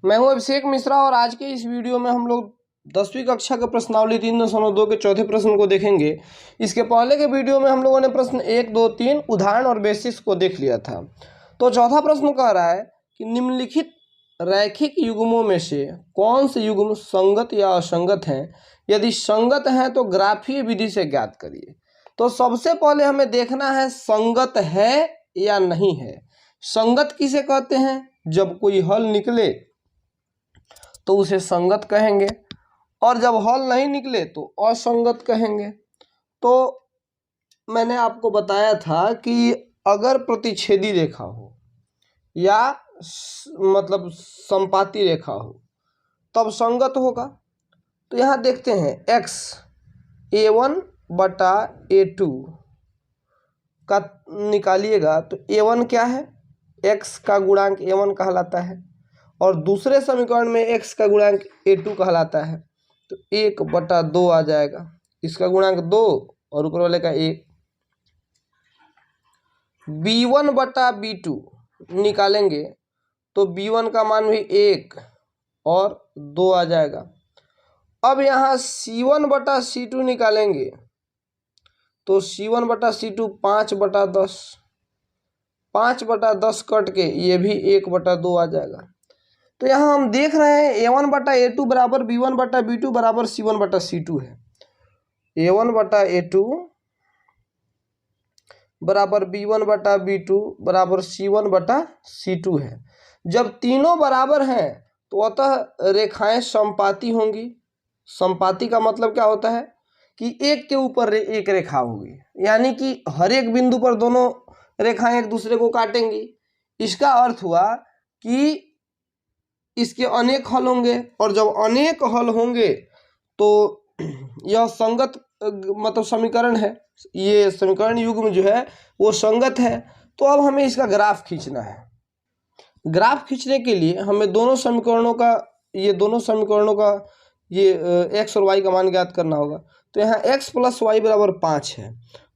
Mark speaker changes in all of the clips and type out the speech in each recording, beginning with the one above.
Speaker 1: मैं हूं अभिषेक मिश्रा और आज के इस वीडियो में हम लोग 10वीं कक्षा के प्रश्नावली 3.2 के चौथे प्रश्न को देखेंगे। इसके पहले के वीडियो में हम लोगों ने प्रश्न 1, 2, 3 उदाहरण और बेसिस को देख लिया था। तो चौथा प्रश्न कह रहा है कि निम्नलिखित रैखिक युग्मों में से कौन से युग्म संगत या असंगत हैं, यदि संगत हैं तो ग्राफीय विधि से ज्ञात करिए। तो सबसे पहले हमें देखना है संगत है या नहीं है। संगत किसे कहते हैं? जब कोई हल निकले तो उसे संगत कहेंगे और जब हल नहीं निकले तो असंगत कहेंगे। तो मैंने आपको बताया था कि अगर प्रतिच्छेदी रेखा हो या मतलब संपाती रेखा हो तब संगत होगा। तो यहाँ देखते हैं x a1/a2 का निकालिएगा तो a1 क्या है? x का गुणांक a1 कहलाता है और दूसरे समीकरण में x का गुणांक a2 कहलाता है। तो 1/2 आ जाएगा, इसका गुणांक 2 और ऊपर वाले का 1। b1/b2 निकालेंगे तो b1 का मान भी 1 और 2 आ जाएगा। अब यहाँ c1/c2 निकालेंगे तो c1/c2 5/10, 5/10 कट के ये भी 1/2 आ जाएगा। तो यहाँ हम देख रहे हैं a1/a2 बराबर b1/b2 बराबर c1/c2 है। a1/a2 बराबर b1/b2 बराबर c1/c2 है। जब तीनों बराबर हैं तो अतः रेखाएं संपाती होंगी। संपाती का मतलब क्या होता है कि एक के ऊपर एक रेखा होगी, यानी कि हर एक बिंदु पर दोनों रेखाएं एक दूसरे को काटेंगी। इसका अर्थ हुआ कि इसके अनेक हल होंगे और जब अनेक हल होंगे तो यह संगत मतलब समीकरण है, ये समीकरण युग्म जो है वो संगत है। तो अब हमें इसका ग्राफ खींचना है। ग्राफ खींचने के लिए हमें दोनों समीकरणों का x और y का मान ज्ञात करना होगा। तो यहाँ x + y बराबर 5 है,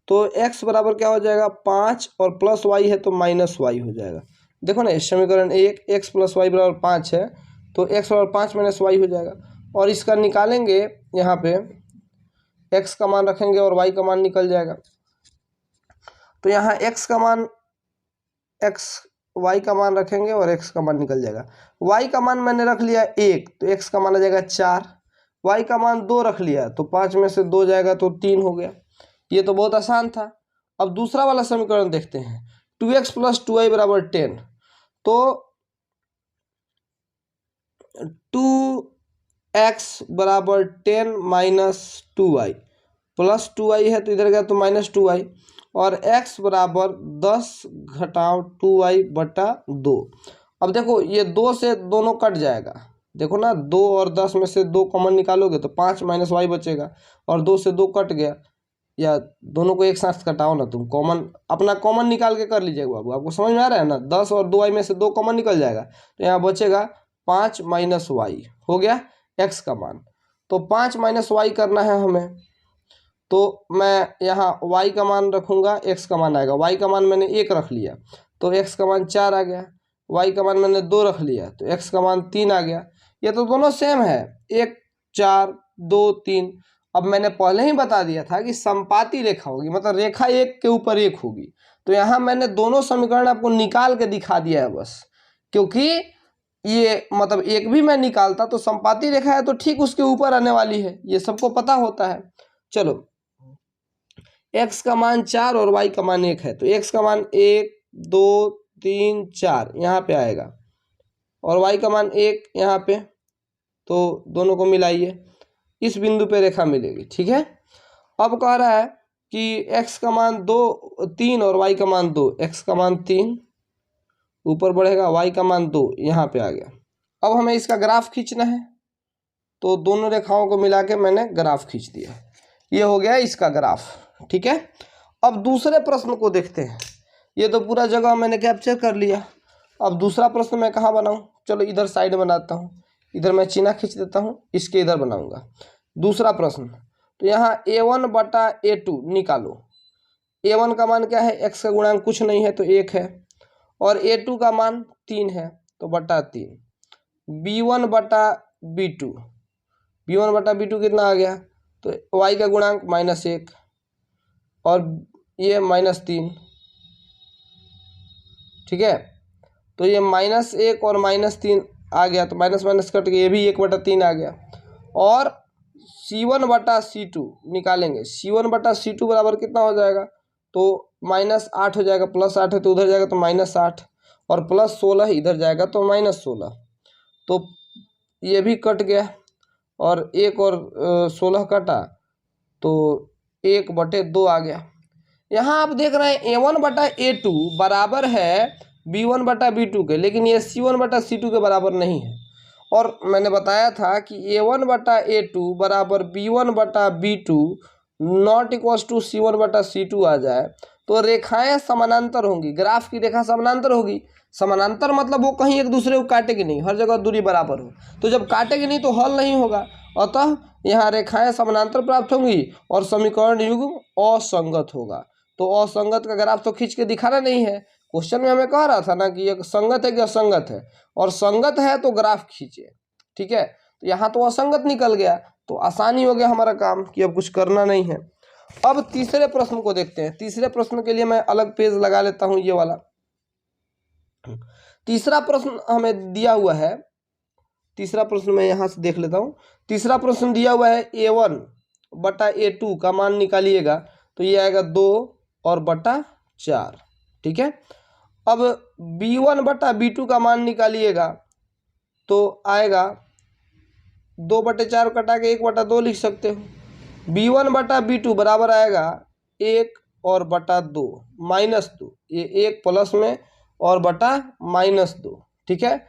Speaker 1: तो x बराबर क्या हो जाएगा 5 और प्लस y है तो -y हो जाएगा। देखो ना, समीकरण 1 x + y बराबर 5 है तो x बराबर 5 - y हो जाएगा। और इसका निकालेंगे, यहाँ पे x का मान रखेंगे और y का मान निकल जाएगा। तो यहाँ y का मान रखेंगे और x का मान निकल जाएगा। y का मान मैंने रख लिया 1 तो x का मान आ जाएगा 4। y का मान 2 रख लिया तो 5 में से 2 जाएगा तो 3 हो गया। ये तो बहुत आसान था। अब दूसरा वाला समीकरण देखते हैं। 2x + 2y बराबर 10, तो 2x बराबर 10 - 2y प्लस 2y है तो इधर गया तो -2y और x बराबर 10 - 2y/2। अब देखो ये 2 से दोनों कट जाएगा। देखो ना, 2 और 10 में से 2 कॉमन निकालोगे तो 5 - y बचेगा और 2 से 2 कट गया। या दोनों को एक साथ कटाओ ना, तुम अपना कॉमन निकाल के कर लीजिएगा बाबू। आपको समझ में आ रहा है ना? 10 और 2y में से 2 कॉमन निकल जाएगा तो यहाँ बचेगा 5 - y हो गया x का मान। तो 5 - y करना है हमें, तो मैं यहाँ y का मान रखूँगा, x का मान आएगा। y का मान मैंने 1 रख लिया तो x का मान 4 आ गया। y का मान मैंने 2 रख लिया तो x का मान 3 आ गया। ये तो दोनों सेम है, 1 4 2 3। अब मैंने पहले ही बता दिया था कि संपाती रेखा होगी, मतलब रेखा एक के ऊपर एक होगी। तो यहाँ मैंने दोनों समीकरण आपको निकाल के दिखा दिया है बस, क्योंकि ये मतलब एक भी मैं निकालता तो संपाती रेखा है तो ठीक उसके ऊपर आने वाली है, ये सबको पता होता है। चलो, x का मान 4 और y का मान 1 है तो x का मान 1 2 3 4 यहाँ पे आएगा और y का मान 1 यहाँ पे। तो दोनों को मिलाइए, इस बिंदु पे रेखा मिलेगी। ठीक है। अब कह रहा है कि x का मान 3 और y का मान 2। x का मान 3 ऊपर बढ़ेगा, y का मान 2 यहाँ पे आ गया। अब हमें इसका ग्राफ खींचना है तो दोनों रेखाओं को मिला के मैंने ग्राफ खींच दिया। ये हो गया इसका ग्राफ। ठीक है। अब दूसरे प्रश्न को देखते हैं। ये तो पूरा जगह मैंने कैप्चर कर लिया। अब दूसरा प्रश्न मैं कहाँ बनाऊँ? चलो इधर साइड बनाता हूँ, इधर मैं चिन्ह खींच देता हूँ, इसके इधर बनाऊंगा। दूसरा प्रश्न, तो यहाँ a1/a2 निकालो। a1 का मान क्या है? x का गुणांक कुछ नहीं है तो 1 है और a2 का मान 3 है तो /3। b1/b2, b1/b2 कितना आ गया, तो y का गुणांक -1 और ये -3, ठीक है। तो ये -1 और -3 आ गया, तो माइनस माइनस कट के ये भी 1/3 आ गया। और C1/C2 निकालेंगे, C1/C2 बराबर कितना हो जाएगा, तो -8 हो जाएगा, +8 है तो उधर जाएगा तो -8 और +16 इधर जाएगा तो -16, तो ये भी कट गया और 1 और 16 कटा तो 1/2 आ गया। यहाँ आप देख रहे हैं A1/A2 बराबर है B1/B2 के, लेकिन ये C1/C2 के बराबर नहीं है। और मैंने बताया था कि A1/A2 बराबर B1/B2 not equals to C1/C2 आ जाए तो रेखाएं समानांतर होंगी, ग्राफ की रेखा समानांतर होगी। समानांतर मतलब वो कहीं एक दूसरे को काटेगी नहीं, हर जगह दूरी बराबर हो, तो जब काटेगी नहीं तो हल नहीं होगा। अतः यहाँ रेखाएं समानांतर प्राप्त होंगी और समीकरण युग्म असंगत होगा। तो असंगत का ग्राफ तो खींच के दिखाना नहीं है, क्वेश्चन में हमें कह रहा था ना कि ये संगत है कि असंगत है, और संगत है तो ग्राफ खींचे, ठीक है। तो यहाँ तो असंगत निकल गया, तो आसानी हो गया हमारा काम कि अब कुछ करना नहीं है। अब तीसरे प्रश्न को देखते हैं। तीसरे प्रश्न के लिए मैं अलग पेज लगा लेता हूँ, ये वाला। तीसरा प्रश्न हमें दिया हुआ है, तीसरा प्रश्न मैं यहाँ से देख लेता हूँ। तीसरा प्रश्न दिया हुआ है A1/A2 का मान निकालिएगा, तो ये आएगा 2 और बटा 4, ठीक है। अब B1/B2 का मान निकालिएगा तो आएगा 2/4 कटा के 1/2 लिख सकते हो। B1/B2 बराबर आएगा 1 और बटा 2 -2, ये 1 प्लस में और बटा -2, ठीक है।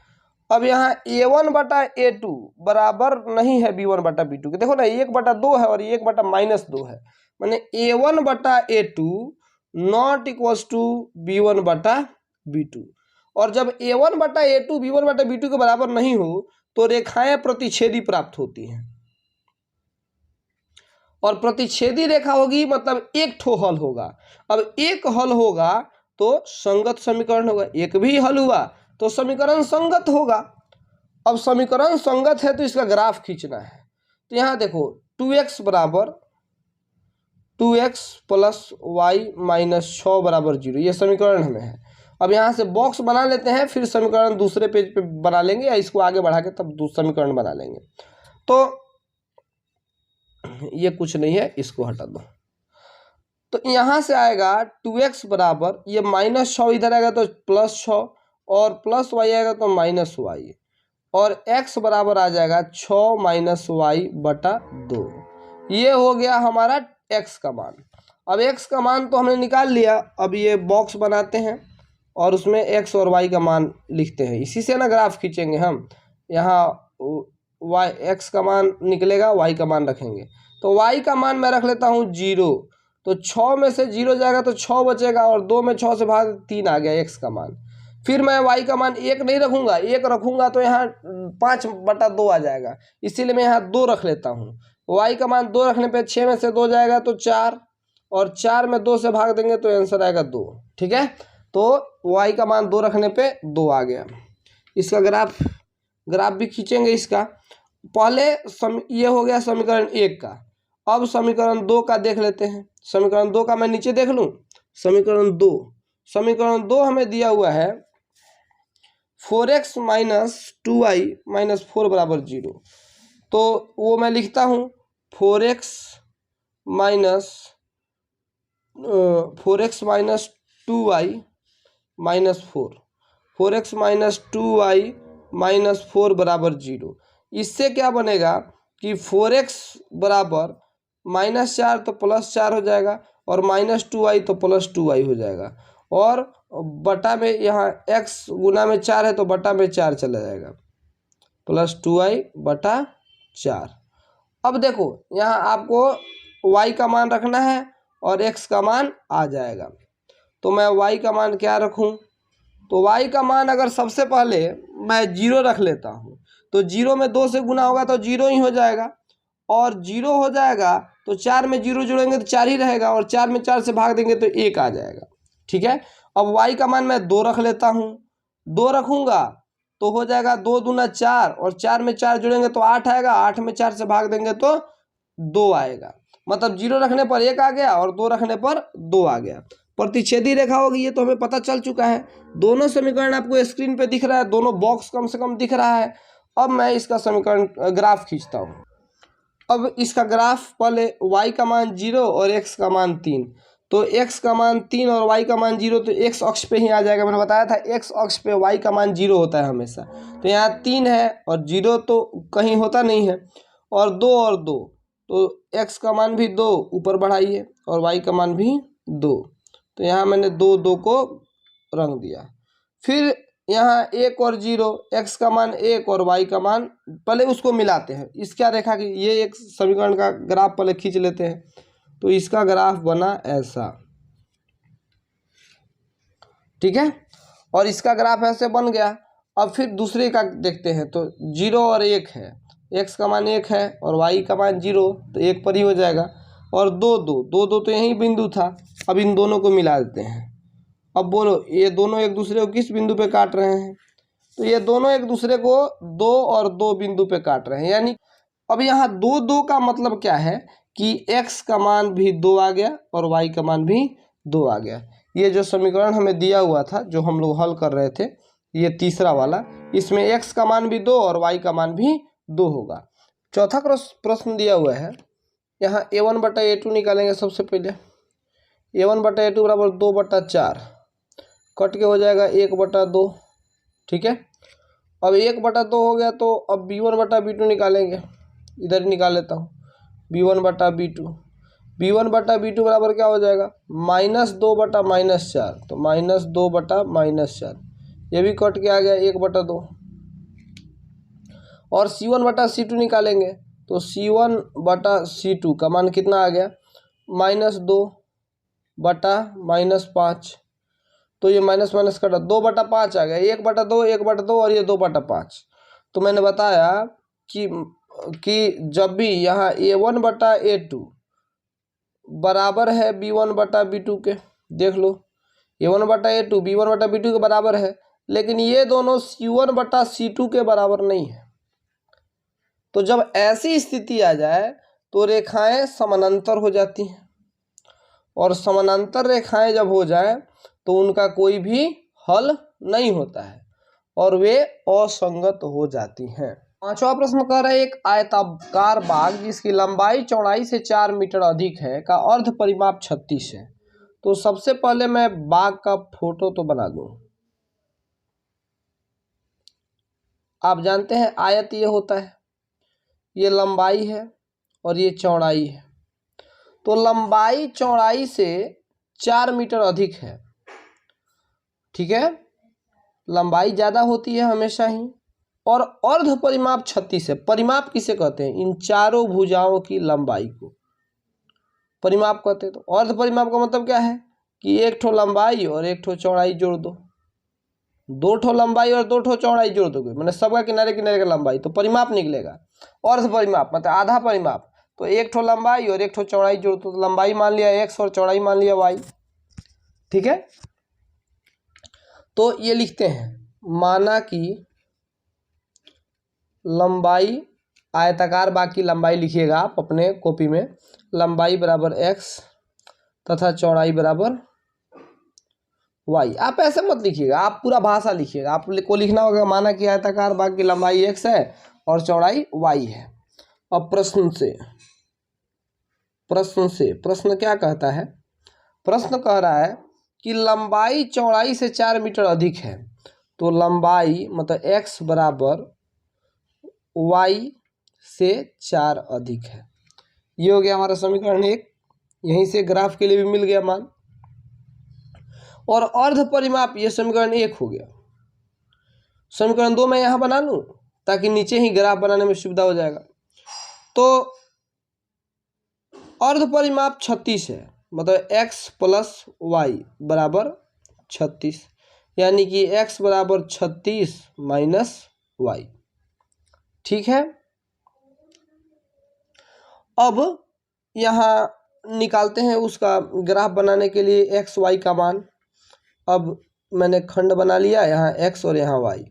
Speaker 1: अब यहाँ A1/A2 बराबर नहीं है B1/B2 के, देखो ना 1/2 है और 1/-2 है, माने A1/A2 not equals to B1/B2। और जब A1/A2 B1/B2 के बराबर नहीं हो तो रेखाएं प्रतिच्छेदी प्राप्त होती हैं, और प्रतिच्छेदी रेखा होगी मतलब एक ठो हल होगा। अब एक हल होगा तो संगत समीकरण होगा, एक भी हल हुआ तो समीकरण संगत होगा। अब समीकरण संगत है तो इसका ग्राफ खींचना है। तो यहाँ देखो 2x बराबर 2x + y - 6 बराबर 0, ये समीकरण हमें है। अब यहाँ से बॉक्स बना लेते हैं, फिर समीकरण दूसरे पेज पे बना लेंगे या इसको आगे बढ़ा के तब दूसरा समीकरण बना लेंगे। तो ये कुछ नहीं है, इसको हटा दो। तो यहाँ से आएगा 2x बराबर, ये -6 इधर आएगा तो +6 और +y आएगा तो -y, और x बराबर आ जाएगा 6 - y/2। ये हो गया हमारा x का मान। अब x का मान तो हमने निकाल लिया, अब ये बॉक्स बनाते हैं और उसमें x और y का मान लिखते हैं। इसी से ना ग्राफ खींचेंगे हम। यहाँ x का मान निकलेगा, y का मान रखेंगे, तो y का मान मैं रख लेता हूँ 0, तो 6 में से 0 जाएगा तो 6 बचेगा, और 2 में 6 से भाग 3 आ गया x का मान। फिर मैं y का मान 1 नहीं रखूँगा, 1 रखूँगा तो यहाँ 5/2 आ जाएगा, इसीलिए मैं यहाँ 2 रख लेता हूँ। y का मान 2 रखने पे 6 में से 2 जाएगा तो 4, और 4 में 2 से भाग देंगे तो आंसर आएगा 2, ठीक है। तो y का मान 2 रखने पे 2 आ गया। इसका ग्राफ भी खींचेंगे इसका। पहले ये हो गया समीकरण 1 का। अब समीकरण 2 का देख लेते हैं। समीकरण 2 का मैं नीचे देख लूँ। समीकरण 2 हमें दिया हुआ है 4x - 2y - 4 बराबर 0, तो वो मैं लिखता हूँ 4x - 2y - 4, 4x - 2y - 4 बराबर 0। इससे क्या बनेगा कि 4x बराबर -4 तो +4 हो जाएगा, और -2y तो +2y हो जाएगा, और बटा में यहाँ x गुना में 4 है तो बटा में 4 चला जाएगा, +2y/4। अब देखो यहाँ आपको y का मान रखना है और x का मान आ जाएगा, तो मैं y का मान क्या रखूँ, तो y का मान अगर सबसे पहले मैं 0 रख लेता हूँ, तो 0 में 2 से गुना होगा तो 0 ही हो जाएगा, और 0 हो जाएगा तो 4 में 0 जोड़ेंगे तो 4 ही रहेगा, और 4 में 4 से भाग देंगे तो 1 आ जाएगा, ठीक है। अब y का मान मैं 2 रख लेता हूँ, 2 रखूँगा तो हो जाएगा 2 दूना 4 और 4 में 4 जोड़ेंगे तो 8 आएगा, 8 में 4 से भाग देंगे तो 2 आएगा। मतलब 0 रखने पर 1 आ गया और 2 रखने पर 2 आ गया। प्रतिच्छेदी रेखा होगी, ये तो हमें पता चल चुका है। दोनों समीकरण आपको स्क्रीन पे दिख रहा है, दोनों बॉक्स कम से कम दिख रहा है। अब मैं इसका समीकरण ग्राफ खींचता हूँ। अब इसका ग्राफ पहले y का मान 0 और x का मान 3, तो x का मान 3 और y का मान 0, तो x अक्ष पे ही आ जाएगा। मैंने बताया था x अक्ष पे y का मान 0 होता है हमेशा। तो यहाँ 3 है और 0 तो कहीं होता नहीं है, और 2 और 2, तो x का मान भी 2 ऊपर बढ़ाइए और y का मान भी 2। तो यहाँ मैंने 2 2 को रंग दिया। फिर यहाँ 1 और 0, x का मान 1 और y का मान, पहले उसको मिलाते हैं। इसका रेखा की ये एक समीकरण का ग्राफ पहले खींच लेते हैं। तो इसका ग्राफ बना ऐसा, ठीक है, और इसका ग्राफ ऐसे बन गया। अब फिर दूसरे का देखते हैं, तो 0 और 1 है, x का मान 1 है और y का मान 0, तो 1 पर ही हो जाएगा। और 2 2 2 2 तो यही बिंदु था। अब इन दोनों को मिला देते हैं। अब बोलो, ये दोनों एक दूसरे को किस बिंदु पे काट रहे हैं? तो ये दोनों एक दूसरे को 2 और 2 बिंदु पे काट रहे हैं। यानी अब यहाँ 2 2 का मतलब क्या है कि x का मान भी 2 आ गया और y का मान भी 2 आ गया। ये जो समीकरण हमें दिया हुआ था, जो हम लोग हल कर रहे थे, ये तीसरा वाला, इसमें x का मान भी 2 और y का मान भी 2 होगा। चौथा प्रश्न दिया हुआ है, यहाँ a1/a2 निकालेंगे। सबसे पहले a1/a2 बराबर 2/4, कट के हो जाएगा 1/2, ठीक है। अब 1/2 हो गया, तो अब b1/b2 निकालेंगे। इधर ही निकाल लेता हूँ, b1/b2। b1/b2 बराबर क्या हो जाएगा? -2/-4, तो -2/-4, ये भी कट के आ गया 1/2। और c1/c2 निकालेंगे, तो c1/c2 का मान कितना आ गया? -2/-5, तो ये माइनस माइनस कटा 2/5 आ गया। 1/2 1/2 और ये 2/5। तो मैंने बताया कि जब भी यहाँ a1/a2 बराबर है b1/b2 के, देख लो a1/a2 b1/b2 के बराबर है, लेकिन ये दोनों c1/c2 के बराबर नहीं है। तो जब ऐसी स्थिति आ जाए तो रेखाएं समानांतर हो जाती हैं, और समानांतर रेखाएं जब हो जाए तो उनका कोई भी हल नहीं होता है और वे असंगत हो जाती हैं। पांचवा प्रश्न कह रहा है, एक आयताकार बाग जिसकी लंबाई चौड़ाई से 4 मीटर अधिक है का अर्ध परिमाप 36 है। तो सबसे पहले मैं बाग का फोटो तो बना दूं। आप जानते हैं आयत ये होता है, ये लंबाई है और ये चौड़ाई है। तो लंबाई चौड़ाई से 4 मीटर अधिक है, ठीक है, लंबाई ज़्यादा होती है हमेशा ही। और अर्ध परिमाप 36 है। परिमाप किसे कहते हैं? इन चारों भुजाओं की लंबाई को परिमाप कहते हैं। तो अर्ध परिमाप का मतलब क्या है कि एक ठो लंबाई और एक ठो चौड़ाई जोड़ दो, 2 ठो लंबाई और 2 ठो चौड़ाई जोड़ दोगे, मैंने सबका किनारे किनारे का लंबाई, तो परिमाप निकलेगा। अर्ध परिमाप मतलब आधा परिमाप, तो एक ठो लंबाई और एक ठो चौड़ाई जोड़ दो, तो लंबाई मान लिया x और चौड़ाई मान लिया y, ठीक है। तो ये लिखते हैं, माना कि लंबाई आयताकार बाग की लंबाई लिखिएगा आप अपने कॉपी में, लंबाई बराबर x तथा चौड़ाई बराबर y। आप ऐसे मत लिखिएगा, आप पूरा भाषा लिखिएगा। आपको लिखना होगा माना कि आयताकार बाग की लंबाई x है और चौड़ाई y है। अब प्रश्न क्या कहता है? प्रश्न कह रहा है कि लंबाई चौड़ाई से 4 मीटर अधिक है, तो लंबाई मतलब x बराबर y से 4 अधिक है। ये हो गया हमारा समीकरण 1। यहीं से ग्राफ के लिए भी मिल गया मान। और अर्ध परिमाप, ये समीकरण 1 हो गया। समीकरण 2 मैं यहाँ बना लूँ ताकि नीचे ही ग्राफ बनाने में सुविधा हो जाएगा। तो अर्ध परिमाप 36 है, मतलब x + y बराबर 36, यानी कि x बराबर 36 - y, ठीक है। अब यहाँ निकालते हैं उसका ग्राफ बनाने के लिए x y का मान। अब मैंने खंड बना लिया, यहाँ x और यहाँ y।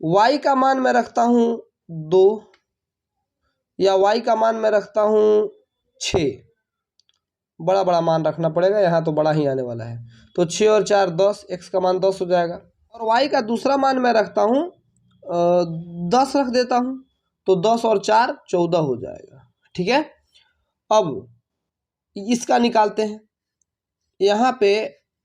Speaker 1: y का मान मैं रखता हूँ 2 या y का मान मैं रखता हूँ 6, बड़ा बड़ा मान रखना पड़ेगा, यहाँ तो बड़ा ही आने वाला है। तो 6 और 4 10, x का मान 10 हो जाएगा। और y का दूसरा मान मैं रखता हूँ 10 रख देता हूँ, तो 10 और 4 14 हो जाएगा। ठीक है, अब इसका निकालते हैं। यहाँ पे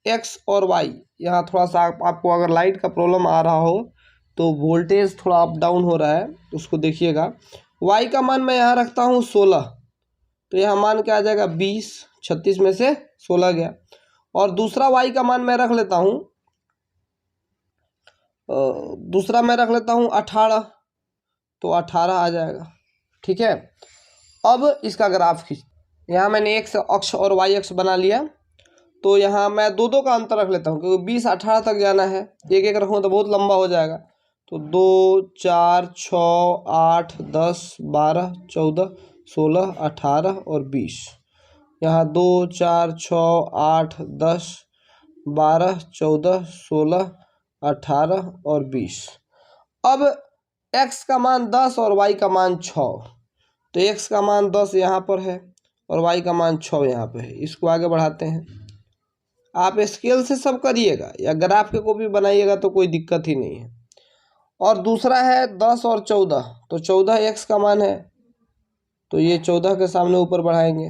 Speaker 1: x और y, यहाँ थोड़ा सा आपको अगर लाइट का प्रॉब्लम आ रहा हो तो वोल्टेज थोड़ा अप डाउन हो रहा है, उसको देखिएगा। y का मान मैं यहाँ रखता हूँ 16, तो यहाँ मान क्या आ जाएगा 20, 36 में से 16 गया। और दूसरा y का मान मैं रख लेता हूँ, दूसरा मैं रख लेता हूँ 18, तो 18 आ जाएगा। ठीक है, अब इसका ग्राफ खींच, यहाँ मैंने x अक्ष और y अक्ष बना लिया, तो यहाँ मैं दो दो का अंतर रख लेता हूँ, क्योंकि 20 18 तक जाना है, एक एक रखूँ तो बहुत लंबा हो जाएगा। तो 2 4 6 8 10 12 14 16 18 और 20, यहाँ 2 4 6 8 10 12 14 16 18 और 20। अब x का मान 10 और y का मान 6, तो x का मान 10 यहाँ पर है और y का मान 6 यहाँ पे है। इसको आगे बढ़ाते हैं। आप स्केल से सब करिएगा या ग्राफ के कॉपी बनाइएगा तो कोई दिक्कत ही नहीं है। और दूसरा है 10 और 14, तो 14 x का मान है, तो ये 14 के सामने ऊपर बढ़ाएंगे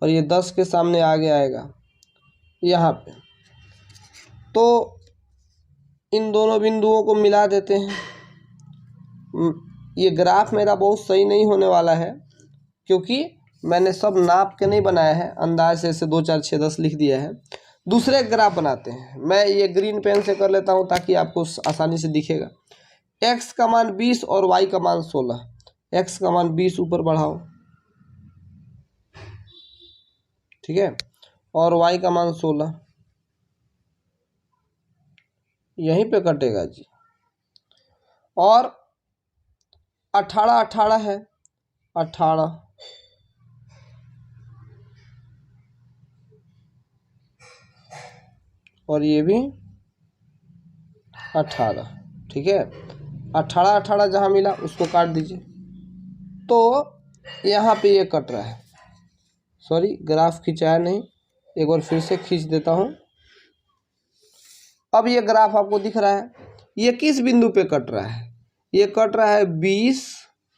Speaker 1: और ये 10 के सामने आगे आएगा यहाँ पे। तो इन दोनों बिंदुओं को मिला देते हैं। ये ग्राफ मेरा बहुत सही नहीं होने वाला है, क्योंकि मैंने सब नाप के नहीं बनाया है, अंदाज से 2 4 6 10 लिख दिया है। दूसरे ग्राफ बनाते हैं, मैं ये ग्रीन पेन से कर लेता हूँ ताकि आपको आसानी से दिखेगा। x का मान 20 और y का मान 16, x का मान 20 ऊपर बढ़ाओ, ठीक है, और y का मान 16, यहीं पे कटेगा जी। और 18 18 है, 18 और ये भी 18, ठीक है। 18 18 जहाँ मिला उसको काट दीजिए, तो यहाँ पे ये कट रहा है। सॉरी, ग्राफ खिंचाया नहीं, एक बार फिर से खींच देता हूँ। अब ये ग्राफ आपको दिख रहा है, ये किस बिंदु पे कट रहा है? ये कट रहा है 20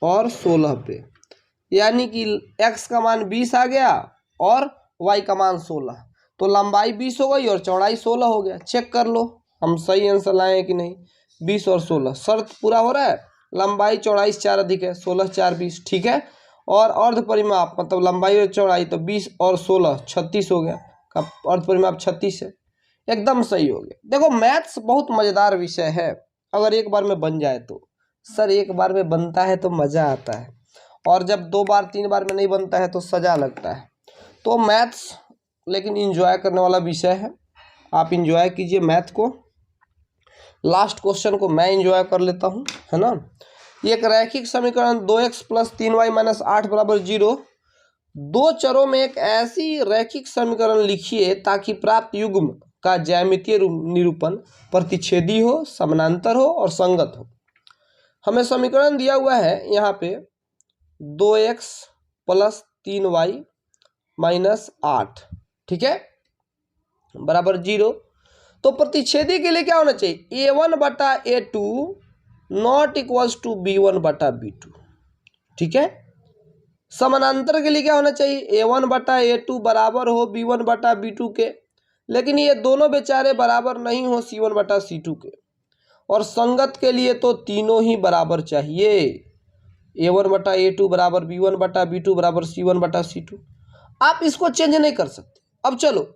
Speaker 1: और 16 पे, यानी कि x का मान 20 आ गया और y का मान 16, तो लंबाई 20 हो गई और चौड़ाई 16 हो गया। चेक कर लो हम सही आंसर लाए हैं कि नहीं। 20 और 16 शर्त पूरा हो रहा है, लंबाई चौड़ाई 4 अधिक है, 16 4 20, ठीक है। और अर्ध परिमाप मतलब लंबाई और चौड़ाई, तो 20 और 16 36 हो गया, का अर्ध परिमाप 36 है, एकदम सही हो गया। देखो मैथ्स बहुत मज़ेदार विषय है, अगर एक बार में बन जाए तो। सर एक बार में बनता है तो मज़ा आता है, और जब 2 बार 3 बार में नहीं बनता है तो सजा लगता है। तो मैथ्स लेकिन इंजॉय करने वाला विषय है, आप इंजॉय कीजिए मैथ को। लास्ट क्वेश्चन को मैं इंजॉय कर लेता हूँ, है ना। एक रैखिक समीकरण 2x + 3y - 8 = 0, दो चरों में एक ऐसी रैखिक समीकरण लिखिए ताकि प्राप्त युग्म का ज्यामितीय निरूपण प्रतिच्छेदी हो, समानांतर हो और संगत हो। हमें समीकरण दिया हुआ है यहाँ पे 2x + 3y - 8, ठीक है, बराबर 0। तो प्रतिच्छेदी के लिए क्या होना चाहिए? a1/a2 not equals to b1/b2, ठीक है। समानांतर के लिए क्या होना चाहिए? a1/a2 बराबर हो b1/b2 के, लेकिन ये दोनों बेचारे बराबर नहीं हो c1/c2 के। और संगत के लिए तो तीनों ही बराबर चाहिए, a1/a2 बराबर b1/b2 बराबर c1/c2। आप इसको चेंज नहीं कर सकते। अब चलो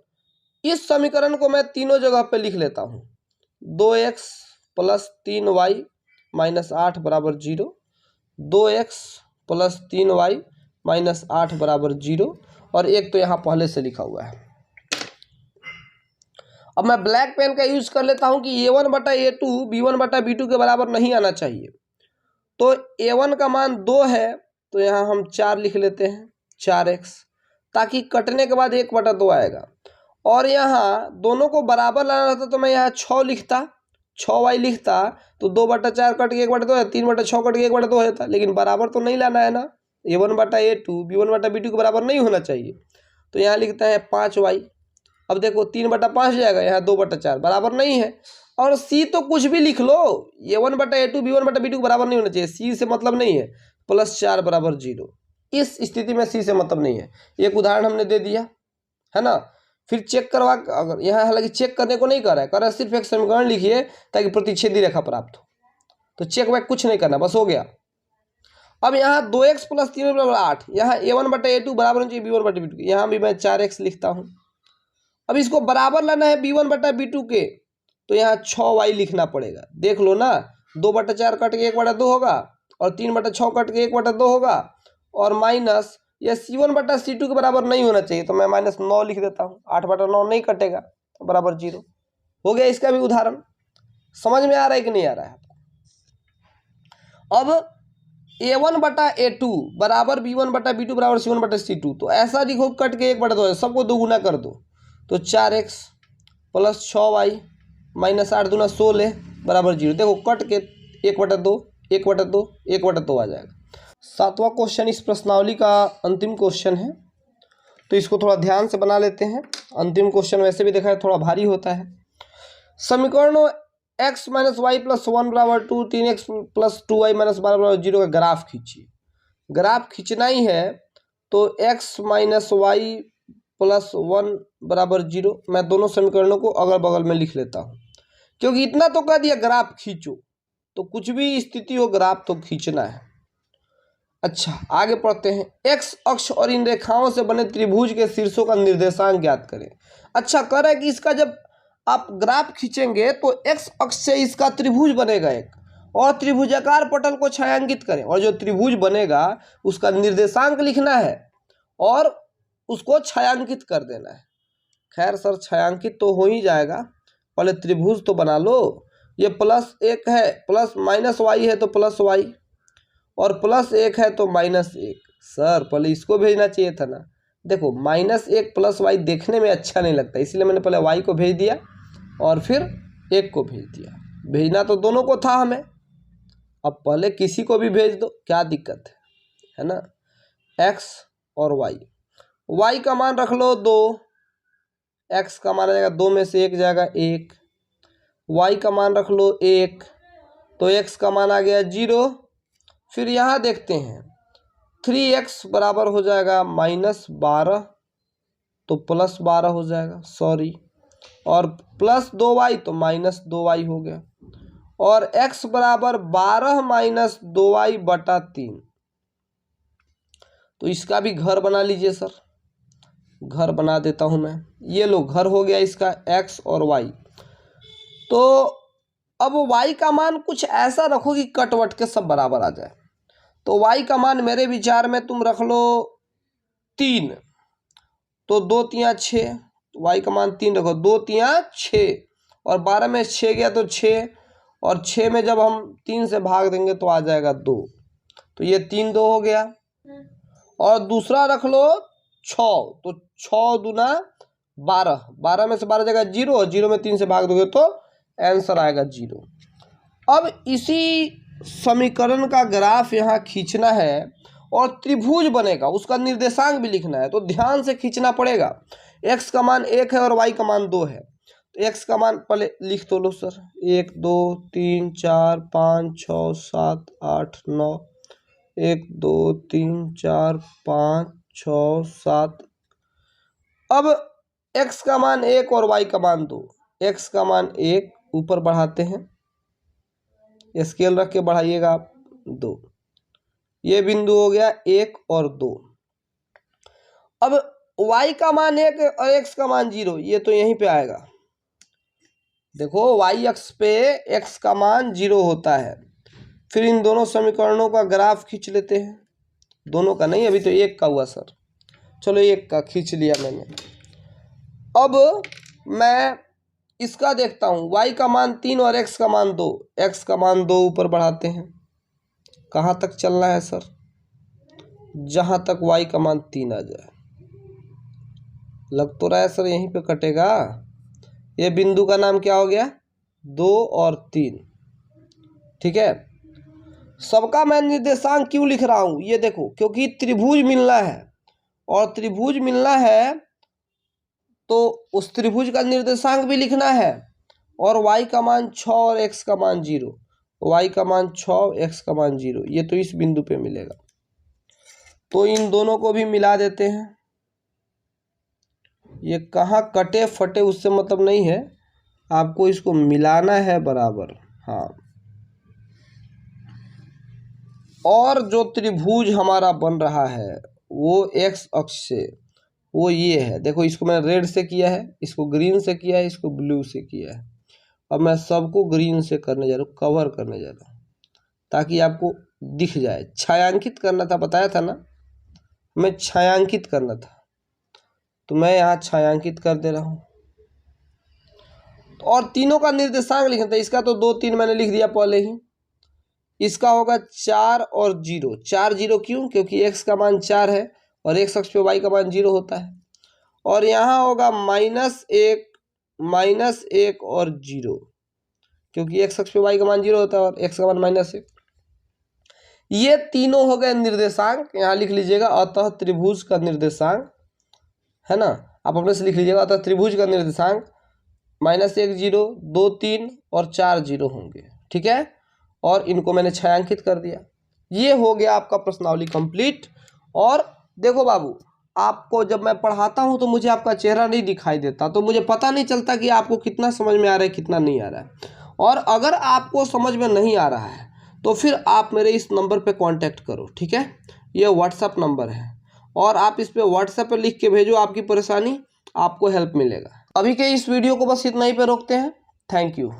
Speaker 1: इस समीकरण को मैं तीनों जगह पे लिख लेता हूँ। 2x + 3y - 8 = 0, 2x + 3y - 8 = 0, और एक तो यहाँ पहले से लिखा हुआ है। अब मैं ब्लैक पेन का यूज कर लेता हूँ कि a1/a2 b1/b2 के बराबर नहीं आना चाहिए। तो a1 का मान 2 है, तो यहाँ हम 4 लिख लेते हैं, 4x, ताकि कटने के बाद 1/2 आएगा। और यहाँ दोनों को बराबर लाना रहता तो मैं यहाँ 6 लिखता, 6y लिखता तो 2/4 कट के 1/2 है, 3/6 कट के 1/2 होता, लेकिन बराबर तो नहीं लाना है ना, a1/a2 b1/b2 के बराबर नहीं होना चाहिए। तो यहाँ लिखता है 5y। अब देखो 3/5 जाएगा, यहाँ 2/4 बराबर नहीं है। और c तो कुछ भी लिख लो, a1/a2 b1/b2 के बराबर नहीं होना चाहिए, c से मतलब नहीं है। +4 = 0, इस स्थिति में c से मतलब नहीं है। एक उदाहरण हमने दे दिया है ना। फिर चेक करवा, अगर यहाँ हालांकि चेक करने को नहीं कर रहा है, कर रहा है सिर्फ एक समीकरण लिखिए ताकि प्रतिच्छेदी रेखा प्राप्त हो। तो चेक वैक कुछ नहीं करना, बस हो गया। अब यहाँ 2x + 3y = 8, यहाँ a1/a2 बराबर होना चाहिए b1/b2 के, यहाँ भी मैं 4x लिखता हूँ। अब इसको बराबर लाना है b1/b2 के, तो यहाँ 6y लिखना पड़ेगा। देख लो ना, 2/4 कट के 1/2 होगा और 3/6 कट के 1/2 होगा, और माइनस ये c1/c2 के बराबर नहीं होना चाहिए, तो मैं -9 लिख देता हूँ। 8/9 नहीं कटेगा तो बराबर 0 हो गया। इसका भी उदाहरण समझ में आ रहा है कि नहीं आ रहा है? अब a1/a2 बराबर b1/b2 बराबर c1/c2, तो ऐसा लिखो कट के 1/2 है, सबको दोगुना कर दो, तो 4x + 6y - 8 दूना 16 बराबर 0। देखो कट के 1/2 1/2 1/2 आ जाएगा। 7वां क्वेश्चन इस प्रश्नावली का अंतिम क्वेश्चन है, तो इसको थोड़ा ध्यान से बना लेते हैं। अंतिम क्वेश्चन वैसे भी देखा है थोड़ा भारी होता है। समीकरणों x - y + 1 = 2, 3x + 2y - 12 = 0 का ग्राफ खींचिए। ग्राफ खींचना ही है तो x - y + 1 = 0, मैं दोनों समीकरणों को अगल बगल में लिख लेता हूँ, क्योंकि इतना तो कह दिया ग्राफ खींचो, तो कुछ भी स्थिति हो ग्राफ तो खींचना है। अच्छा आगे पढ़ते हैं। x अक्ष और इन रेखाओं से बने त्रिभुज के शीर्षों का निर्देशांक ज्ञात करें। अच्छा कह रहा है कि इसका जब आप ग्राफ खींचेंगे तो x अक्ष से इसका त्रिभुज बनेगा एक, और त्रिभुजाकार पटल को छायांकित करें, और जो त्रिभुज बनेगा उसका निर्देशांक लिखना है और उसको छायांकित कर देना है। खैर सर छायांकित तो हो ही जाएगा, पहले त्रिभुज तो बना लो। ये +1 है, ±y है तो +y, और +1 है तो -1। सर पहले इसको भेजना चाहिए था ना। देखो -1 + y देखने में अच्छा नहीं लगता, इसलिए मैंने पहले y को भेज दिया और फिर 1 को भेज दिया। भेजना तो दोनों को था हमें, अब पहले किसी को भी भेज दो, क्या दिक्कत है ना। x और y का मान रख लो 2, x का मान आ जाएगा 2 में से 1 जाएगा 1, y का मान रख लो 1, तो x का मान आ गया 0। फिर यहाँ देखते हैं 3x बराबर हो जाएगा -12, तो +12 हो जाएगा, सॉरी, और +2y तो -2y हो गया, और x बराबर 12 - 2y/3। तो इसका भी घर बना लीजिए सर, घर बना देता हूँ मैं। ये लो घर हो गया इसका x और y। तो अब y का मान कुछ ऐसा रखो कि कटवट के सब बराबर आ जाए। तो y का मान मेरे विचार में तुम रख लो 3, तो 2 × 6, y का मान 3 रखो, 2 × 6, और 12 में 6 गया तो 6, और 6 में जब हम 3 से भाग देंगे तो आ जाएगा 2, तो ये 3 2 हो गया। और दूसरा रख लो 6, तो 6 दूना 12, 12 में से 12 जाएगा 0, और 0 में 3 से भाग दोगे तो आंसर आएगा 0। अब इसी समीकरण का ग्राफ यहाँ खींचना है और त्रिभुज बनेगा, उसका निर्देशांक भी लिखना है, तो ध्यान से खींचना पड़ेगा। x का मान 1 है और y का मान 2 है, तो x का मान पहले लिख तो लो सर, 1 2 3 4 5 6 7 8 9, 1 2 3 4 5 6 7। अब x का मान 1 और y का मान 2, x का मान 1 ऊपर बढ़ाते हैं, स्केल रख के बढ़ाइएगा आप 2, ये बिंदु हो गया 1 और 2। अब y का मान 1 और x का मान 0, ये तो यहीं पे आएगा। देखो y अक्ष पे x का मान 0 होता है। फिर इन दोनों समीकरणों का ग्राफ खींच लेते हैं, दोनों का नहीं, अभी तो एक का हुआ सर, चलो एक का खींच लिया मैंने। अब मैं इसका देखता हूँ, y का मान 3 और x का मान 2, x का मान 2 ऊपर बढ़ाते हैं। कहाँ तक चलना है सर? जहाँ तक y का मान 3 आ जाए। लग तो रहा है सर यहीं पे कटेगा। ये बिंदु का नाम क्या हो गया? 2 और 3। ठीक है, सबका मैं निर्देशांक क्यों लिख रहा हूं, ये देखो, क्योंकि त्रिभुज मिलना है, और त्रिभुज मिलना है तो उस त्रिभुज का निर्देशांक भी लिखना है, और y का मान 6 और x का मान 0, y का मान 6, x का मान 0, ये तो इस बिंदु पे मिलेगा। तो इन दोनों को भी मिला देते हैं। ये कहाँ कटे फटे उससे मतलब नहीं है, आपको इसको मिलाना है बराबर। हाँ, और जो त्रिभुज हमारा बन रहा है वो x अक्ष से, वो ये है, देखो इसको मैंने रेड से किया है, इसको ग्रीन से किया है, इसको ब्लू से किया है। अब मैं सबको ग्रीन से करने जा रहा हूँ, कवर करने जा रहा हूँ, ताकि आपको दिख जाए। छायांकित करना था, बताया था ना, मैं छायांकित करना था, तो मैं यहाँ छायांकित कर दे रहा हूँ। और तीनों का निर्देशांक लिखना था, इसका तो 2 3 मैंने लिख दिया पहले ही। इसका होगा 4 और 0, 4 0 क्यों, क्योंकि x का मान 4 है और x अक्ष पे y का मान 0 होता है। और यहाँ होगा -1 और 0, क्योंकि x अक्ष पे y का मान 0 होता है और x का मान -1। ये तीनों हो गए निर्देशांक, यहाँ लिख लीजिएगा। अतः त्रिभुज का निर्देशांक है ना, आप अपने से लिख लीजिएगा। अतः त्रिभुज का निर्देशांक -1 0 2 3 और 4 0 होंगे। ठीक है, और इनको मैंने छायांकित कर दिया। ये हो गया आपका प्रश्नावली कंप्लीट। और देखो बाबू, आपको जब मैं पढ़ाता हूँ तो मुझे आपका चेहरा नहीं दिखाई देता, तो मुझे पता नहीं चलता कि आपको कितना समझ में आ रहा है, कितना नहीं आ रहा है। और अगर आपको समझ में नहीं आ रहा है तो फिर आप मेरे इस नंबर पे कांटेक्ट करो। ठीक है, ये व्हाट्सएप नंबर है, और आप इस पे व्हाट्सएप पे लिख के भेजो आपकी परेशानी, आपको हेल्प मिलेगा। अभी के इस वीडियो को बस इतना ही पे रोकते हैं। Thank you.